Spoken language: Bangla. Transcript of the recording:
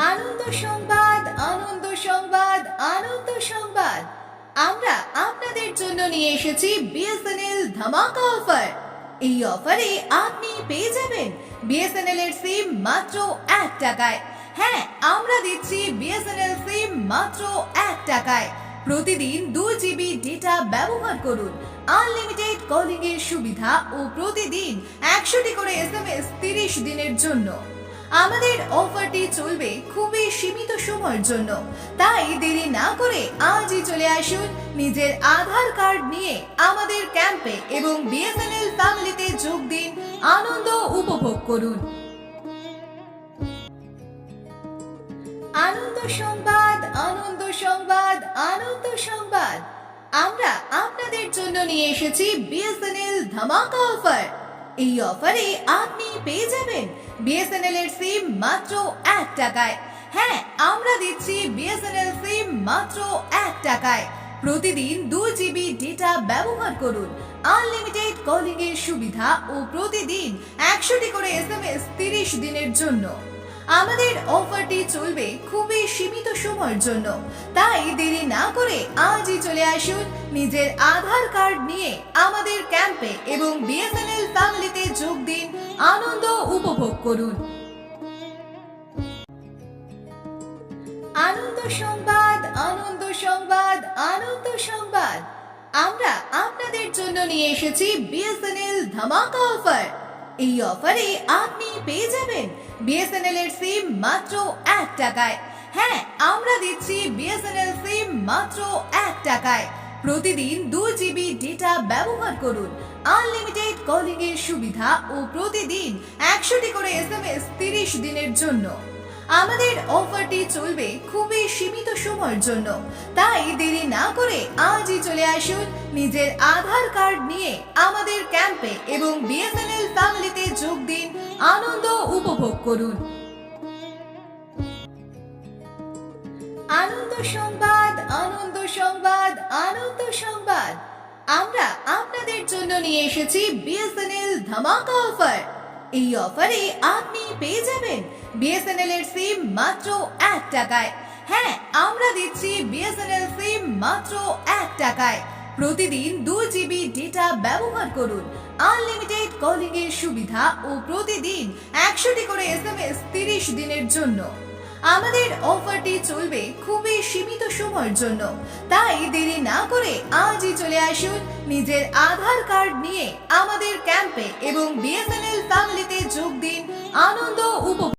আনন্দ সংবাদ, আনন্দ সংবাদ, আনন্দ সংবাদ। আমরা আপনাদের জন্য নিয়ে এসেছি বিএসএনএল ধামাকা অফার। এই অফারে আপনি পেয়ে যাবেন বিএসএনএল এর সিম মাত্র 1 টাকায়। হ্যাঁ, আমরা দিচ্ছি বিএসএনএল সিম মাত্র 1 টাকায়। প্রতিদিন 2 জিবি ডেটা ব্যবহার করুন, আনলিমিটেড কলিং এর সুবিধা ও প্রতিদিন 100টি করে এসএমএস 30 দিনের জন্য। আমাদের অফারটি চলবে খুবই সীমিত সময়ের জন্য, তাই দেরি না করে আজই চলে আসুন নিজের আধার কার্ড নিয়ে আমাদের ক্যাম্পে এবং বিএসএনএল ফ্যামিলিতে যোগ দিন, আনন্দ উপভোগ করুন। আনন্দ সংবাদ, আনন্দ সংবাদ, আনন্দ সংবাদ। আমরা আপনাদের জন্য নিয়ে এসেছি বিএসএনএল ধামাকা অফার। এই অফারে আপনি পেয়ে যাবেন বিএসএনএল এর সিম মাত্র 1 টাকায়। হ্যাঁ, আমরা দিচ্ছি বিএসএনএল সিম মাত্র 1 টাকায়। প্রতিদিন 2 জিবি ডেটা ব্যবহার করুন, আনলিমিটেড কলিং এর সুবিধা ও প্রতিদিন 100টি করে এসএমএস 30 দিনের জন্য। আমাদের অফারটি চলবে খুবই সীমিত সময়ের জন্য, তাই দেরি না করে আজই চলে আসুন নিজের আধার কার্ড নিয়ে আমাদের ক্যাম্পে এবং বিএসএনএল ফ্যামিলিতে যোগ দিন, আনন্দ উপভোগ করুন। আনন্দ সংবাদ, আনন্দ সংবাদ, আনন্দ সংবাদ। আমরা আপনাদের জন্য নিয়ে এসেছি বিএসএনএল ধামাকা অফার। এই অফারে আপনি পেয়ে যাবেন বিএসএনএল এর সিম মাত্র 1 টাকায়। হ্যাঁ, আমরা দিচ্ছি বিএসএনএল সিম মাত্র 1 টাকায়। প্রতিদিন 2 জিবি ডেটা ব্যবহার করুন, আনলিমিটেড কলিং এর সুবিধা ও প্রতিদিন 100টি করে এসএমএস 30 দিনের জন্য। আমাদের অফারটি চলবে খুবই সীমিত সময়ের জন্য, তাই দেরি না করে আজই চলে আসুন নিজের আধার কার্ড নিয়ে আমাদের ক্যাম্পে এবং বিএসএনএল ফ্যামিলিতে যোগ দিন, আনন্দ উপভোগ করুন। আনন্দ সংবাদ, আনন্দ সংবাদ, আনন্দ সংবাদ। আমরা আপনাদের জন্য নিয়ে এসেছি বিএসএনএল ধামাকা অফার। এই অফারে আপনি পেয়ে যাবেন বিএসএনএল এর সিম মাত্র 1 টাকায়। হ্যাঁ, আমরা দিচ্ছি বিএসএনএল সিম মাত্র 1 টাকায়। প্রতিদিন 2 জিবি ডেটা ব্যবহার করুন, আনলিমিটেড কলিং এর সুবিধা ও প্রতিদিন 100টি করে এসএমএস 30 দিনের জন্য। আমাদের অফারটি চলবে খুবই সীমিত সময়ের জন্য, তাই দেরি না করে আজই চলে আসুন নিজের আধার কার্ড নিয়ে আমাদের ক্যাম্পে এবং বিএসএনএল ফ্যামিলিতে যোগ দিন, আনন্দ উপভোগ